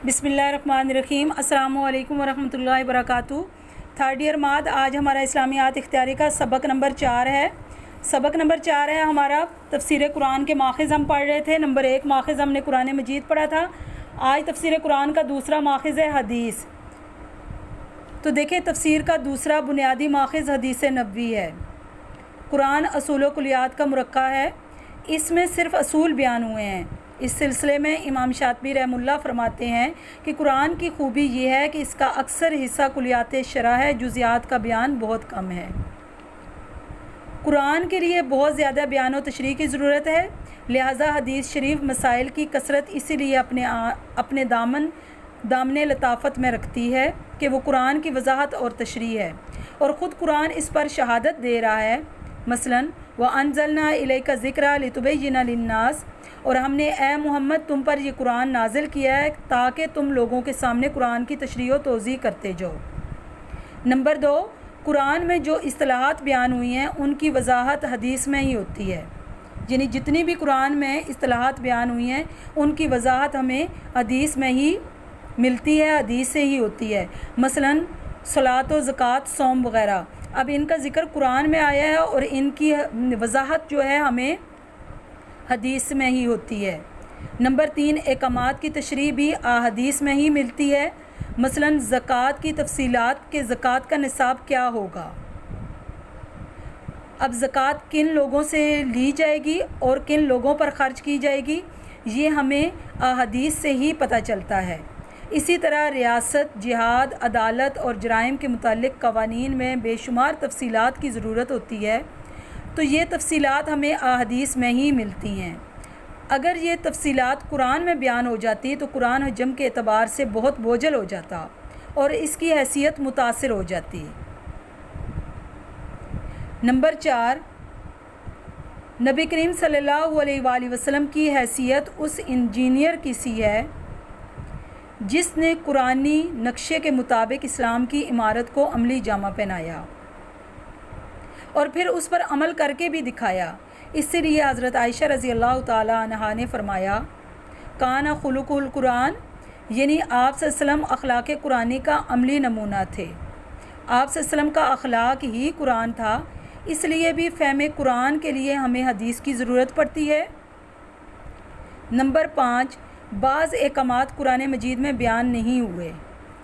بسم اللہ الرحمن الرحیم۔ السلام علیکم ورحمۃ اللہ وبرکاتہ۔ تھرڈ ایئر ماد آج ہمارا اسلامیات اختیاری کا سبق نمبر 4 ہے۔ سبق نمبر 4 ہے ہمارا تفسیر قرآن کے ماخذ ہم پڑھ رہے تھے۔ نمبر 1 ماخذ ہم نے قرآن مجید پڑھا تھا۔ آج تفسیر قرآن کا دوسرا ماخذ ہے حدیث۔ تو دیکھیں تفسیر کا دوسرا بنیادی ماخذ حدیث نبوی ہے۔ قرآن اصول و کلیات کا مرکہ ہے، اس میں صرف اصول بیان ہوئے ہیں۔ اس سلسلے میں امام شاطبی رحمہ اللہ فرماتے ہیں کہ قرآن کی خوبی یہ ہے کہ اس کا اکثر حصہ کلیات شرح ہے، جزیات کا بیان بہت کم ہے۔ قرآن کے لیے بہت زیادہ بیان و تشریح کی ضرورت ہے، لہٰذا حدیث شریف مسائل کی کثرت اسی لیے اپنے دامن لطافت میں رکھتی ہے کہ وہ قرآن کی وضاحت اور تشریح ہے، اور خود قرآن اس پر شہادت دے رہا ہے۔ مثلاً وَأَنزَلْنَا إِلَيْكَ ذِكْرَ لِتُبَيِّنَ لِلنَّاسِ، اور ہم نے اے محمد تم پر یہ قرآن نازل کیا ہے تاکہ تم لوگوں کے سامنے قرآن کی تشریح و توضیح کرتے جاؤ۔ نمبر 2، قرآن میں جو اصطلاحات بیان ہوئی ہیں ان کی وضاحت حدیث میں ہی ہوتی ہے، یعنی جتنی بھی قرآن میں اصطلاحات بیان ہوئی ہیں ان کی وضاحت ہمیں حدیث میں ہی ملتی ہے، حدیث سے ہی ہوتی ہے۔ مثلاً صلاۃ و زکوٰۃ، صوم وغیرہ، اب ان کا ذکر قرآن میں آیا ہے اور ان کی وضاحت جو ہے ہمیں حدیث میں ہی ہوتی ہے۔ نمبر 3، احکامات کی تشریح بھی احادیث میں ہی ملتی ہے۔ مثلاً زکوٰۃ کی تفصیلات کہ زکوٰۃ کا نصاب کیا ہوگا، اب زکوٰۃ کن لوگوں سے لی جائے گی اور کن لوگوں پر خرچ کی جائے گی، یہ ہمیں احادیث سے ہی پتہ چلتا ہے۔ اسی طرح ریاست، جہاد، عدالت اور جرائم کے متعلق قوانین میں بے شمار تفصیلات کی ضرورت ہوتی ہے، تو یہ تفصیلات ہمیں احادیث میں ہی ملتی ہیں۔ اگر یہ تفصیلات قرآن میں بیان ہو جاتی تو قرآن حجم کے اعتبار سے بہت بوجھل ہو جاتا اور اس کی حیثیت متاثر ہو جاتی۔ نمبر 4، نبی کریم صلی اللہ علیہ وآلہ وسلم کی حیثیت اس انجینئر کی سی ہے جس نے قرآنی نقشے کے مطابق اسلام کی عمارت کو عملی جامہ پہنایا اور پھر اس پر عمل کر کے بھی دکھایا۔ اس لیے حضرت عائشہ رضی اللہ تعالی عنہا نے فرمایا کان خلق القرآن، یعنی آپ صلی اللہ علیہ وسلم اخلاق قرآنی کا عملی نمونہ تھے۔ آپ صلی اللہ علیہ وسلم کا اخلاق ہی قرآن تھا، اس لیے بھی فہم قرآن کے لیے ہمیں حدیث کی ضرورت پڑتی ہے۔ نمبر 5، بعض احکامات قرآن مجید میں بیان نہیں ہوئے۔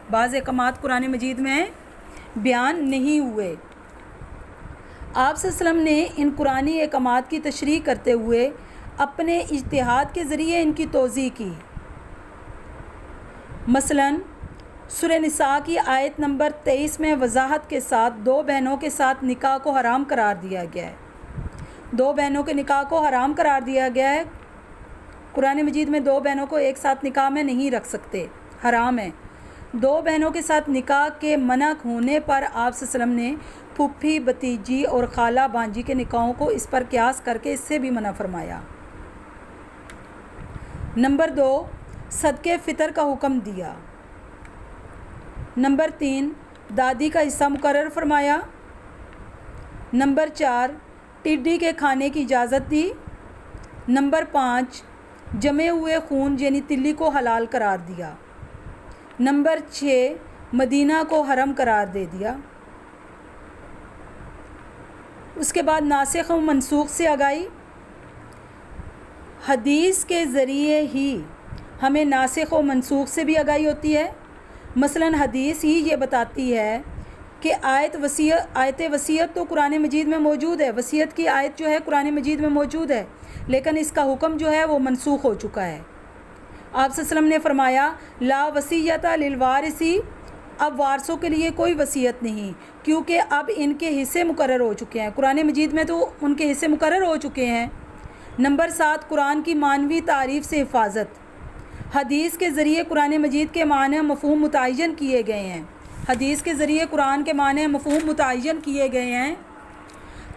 بعض احکامات قرآن مجید میں بیان نہیں ہوئے۔ آپ صلی اللہ علیہ وسلم نے ان قرآنی احکامات کی تشریح کرتے ہوئے اپنے اجتہاد کے ذریعے ان کی توضیح کی۔ مثلاً سورہ نساء کی آیت نمبر 23 میں وضاحت کے ساتھ 2 بہنوں کے ساتھ نکاح کو حرام قرار دیا گیا ہے۔ 2 بہنوں کے نکاح کو حرام قرار دیا گیا ہے۔ قرآن مجید میں 2 بہنوں کو ایک ساتھ نکاح میں نہیں رکھ سکتے، حرام ہے۔ 2 بہنوں کے ساتھ نکاح کے منع ہونے پر آپ صلی اللہ علیہ وسلم نے پھوپھی، بھتیجی اور خالہ بانجی کے نکاحوں کو اس پر قیاس کر کے اس سے بھی منع فرمایا۔ نمبر 2، صدقے فطر کا حکم دیا۔ نمبر 3، دادی کا حصہ مقرر فرمایا۔ نمبر 4، ٹڈی کے کھانے کی اجازت دی۔ نمبر 5، جمے ہوئے خون یعنی تلی کو حلال قرار دیا۔ نمبر 6، مدینہ کو حرم قرار دے دیا۔ اس کے بعد ناسخ و منسوخ سے آگاہی۔ حدیث کے ذریعے ہی ہمیں ناسخ و منسوخ سے بھی آگاہی ہوتی ہے۔ مثلاً حدیث ہی یہ بتاتی ہے کہ آیت وصیت تو قرآن مجید میں موجود ہے، وصیت کی آیت جو ہے قرآن مجید میں موجود ہے، لیکن اس کا حکم جو ہے وہ منسوخ ہو چکا ہے۔ آپ صلی اللہ علیہ وسلم نے فرمایا لا وصیت للوارث، اب وارثوں کے لیے کوئی وصیت نہیں، کیونکہ اب ان کے حصے مقرر ہو چکے ہیں۔ قرآن مجید میں تو ان کے حصے مقرر ہو چکے ہیں۔ نمبر 7، قرآن کی معنوی تعریف سے حفاظت۔ حدیث کے ذریعے قرآن مجید کے معنی مفہوم متعین کیے گئے ہیں۔ حدیث کے ذریعے قرآن کے معنی مفہوم متعین کیے گئے ہیں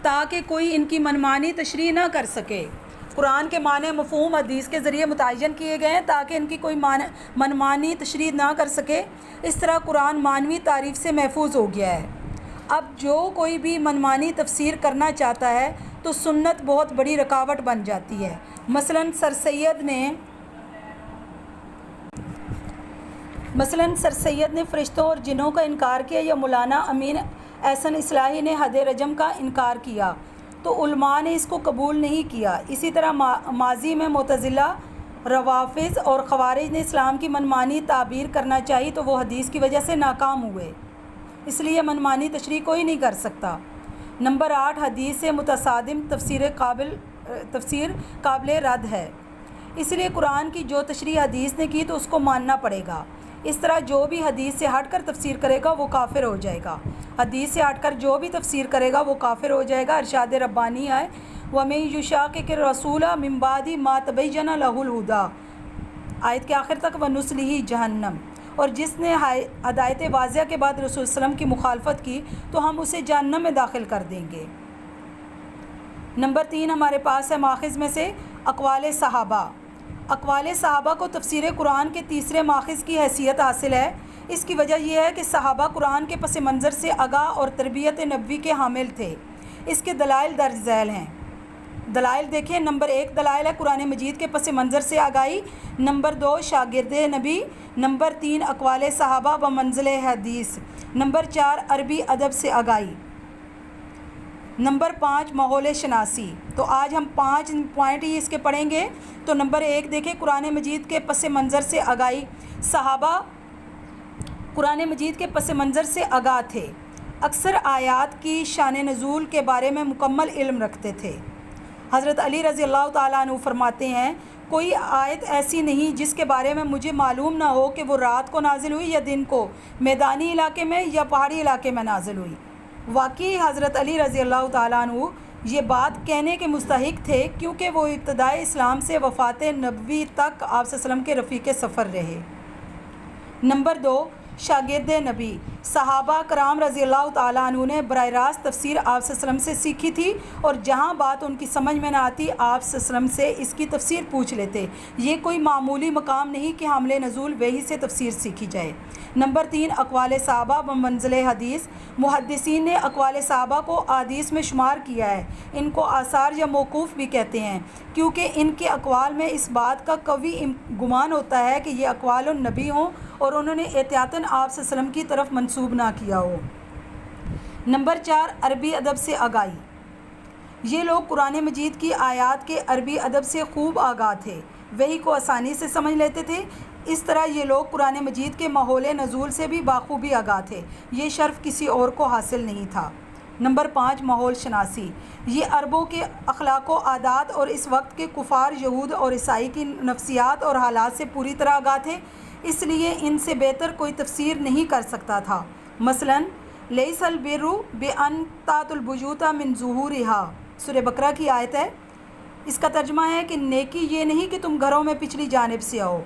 تاکہ کوئی ان کی منمانی تشریح نہ کر سکے۔ قرآن کے معنی مفہوم حدیث کے ذریعے متعین کیے گئے ہیں تاکہ ان کی کوئی منمانی تشریح نہ کر سکے۔ اس طرح قرآن معنوی تعریف سے محفوظ ہو گیا ہے۔ اب جو کوئی بھی منمانی تفسیر کرنا چاہتا ہے تو سنت بہت بڑی رکاوٹ بن جاتی ہے۔ مثلاً سر سید نے مثلاً سر سید نے فرشتوں اور جنوں کا انکار کیا، یا مولانا امین احسن اصلاحی نے حد رجم کا انکار کیا تو علماء نے اس کو قبول نہیں کیا۔ اسی طرح ماضی میں معتزلہ، روافض اور خوارج نے اسلام کی منمانی تعبیر کرنا چاہی تو وہ حدیث کی وجہ سے ناکام ہوئے، اس لیے منمانی تشریح کوئی نہیں کر سکتا۔ نمبر 8، حدیث سے متصادم تفسیر قابل رد ہے، اس لیے قرآن کی جو تشریح حدیث نے کی تو اس کو ماننا پڑے گا۔ اس طرح جو بھی حدیث سے ہٹ کر تفسیر کرے گا وہ کافر ہو جائے گا۔ حدیث سے ہٹ کر جو بھی تفسیر کرے گا وہ کافر ہو جائے گا۔ ارشاد ربانی ہے وَمَن يُشَاقِقِ الرَّسُولَ مِن بَعْدِ مَا تَبَيَّنَ لَهُ الْهُدَىٰ، آیت کے آخر تک وَنُصْلِهِ جہنم، اور جس نے ہدایت واضح کے بعد رسول صلی اللہ علیہ وسلم کی مخالفت کی تو ہم اسے جہنم میں داخل کر دیں گے۔ نمبر 3 ہمارے پاس ہے ماخذ میں سے اقوال صحابہ۔ اقوال صحابہ کو تفسیر قرآن کے تیسرے ماخذ کی حیثیت حاصل ہے۔ اس کی وجہ یہ ہے کہ صحابہ قرآن کے پس منظر سے آگاہ اور تربیت نبوی کے حامل تھے۔ اس کے دلائل درج ذیل ہیں۔ دلائل دیکھیں، نمبر 1 دلائل ہے قرآن مجید کے پس منظر سے آگاہی، نمبر 2 شاگرد نبی، نمبر 3 اقوال صحابہ بمنزل حدیث، نمبر 4 عربی ادب سے آگاہی، نمبر 5 ماحول شناسی۔ تو آج ہم 5 پوائنٹ ہی اس کے پڑھیں گے۔ تو نمبر 1 دیکھیں قرآن مجید کے پس منظر سے آگاہی۔ صحابہ قرآن مجید کے پس منظر سے آگاہ تھے، اکثر آیات کی شان نزول کے بارے میں مکمل علم رکھتے تھے۔ حضرت علی رضی اللہ تعالیٰ عنہ فرماتے ہیں کوئی آیت ایسی نہیں جس کے بارے میں مجھے معلوم نہ ہو کہ وہ رات کو نازل ہوئی یا دن کو، میدانی علاقے میں یا پہاڑی علاقے میں نازل ہوئی۔ واقعی حضرت علی رضی اللہ تعالیٰ عنہ یہ بات کہنے کے مستحق تھے کیونکہ وہ ابتدائے اسلام سے وفات نبوی تک آپ صلی اللہ علیہ وسلم کے رفیق سفر رہے۔ نمبر 2 شاگرد نبی۔ صحابہ کرام رضی اللہ تعالیٰ عنہ نے براہ راست تفسیر آپ صلی اللہ علیہ وسلم سے سیکھی تھی، اور جہاں بات ان کی سمجھ میں نہ آتی آپ صلی اللہ علیہ وسلم سے اس کی تفسیر پوچھ لیتے۔ یہ کوئی معمولی مقام نہیں کہ حامل نزول وحی سے تفسیر سیکھی جائے۔ نمبر 3 اقوال صحابہ بمنزل حدیث۔ محدثین نے اقوال صحابہ کو احادیث میں شمار کیا ہے، ان کو آثار یا موقوف بھی کہتے ہیں، کیونکہ ان کے اقوال میں اس بات کا قوی گمان ہوتا ہے کہ یہ اقوال النبی ہوں اور انہوں نے احتیاطاً آپ صلی اللہ علیہ وسلم کی طرف منسوب نہ کیا ہو۔ نمبر 4 عربی ادب سے آگاہی۔ یہ لوگ قرآن مجید کی آیات کے عربی ادب سے خوب آگاہ تھے، وحی کو آسانی سے سمجھ لیتے تھے۔ اس طرح یہ لوگ قرآن مجید کے ماحول نزول سے بھی بخوبی آگاہ تھے، یہ شرف کسی اور کو حاصل نہیں تھا۔ نمبر 5 ماحول شناسی۔ یہ عربوں کے اخلاق و عادات اور اس وقت کے کفار، یہود اور عیسائی کی نفسیات اور حالات سے پوری طرح آگاہ تھے، اس لیے ان سے بہتر کوئی تفسیر نہیں کر سکتا تھا۔ مثلاً لیس البر بأن تأتوا البیوت من ظہورها، سورہ بقرہ کی آیت ہے۔ اس کا ترجمہ ہے کہ نیکی یہ نہیں کہ تم گھروں میں پچھلی جانب سے آؤ،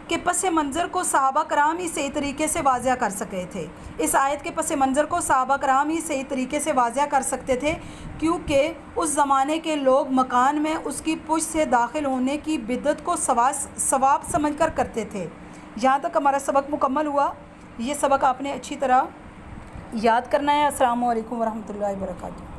کہ پس منظر کو صحابہ کرام ہی صحیح طریقے سے واضح کر سکے تھے۔ اس آیت کے پس منظر کو صحابہ کرام ہی صحیح طریقے سے واضح کر سکتے تھے، کیونکہ اس زمانے کے لوگ مکان میں اس کی پشت سے داخل ہونے کی بدعت کو ثواب سمجھ کر کرتے تھے۔ یہاں تک ہمارا سبق مکمل ہوا۔ یہ سبق آپ نے اچھی طرح یاد کرنا ہے۔ السلام علیکم ورحمۃ اللہ وبرکاتہ۔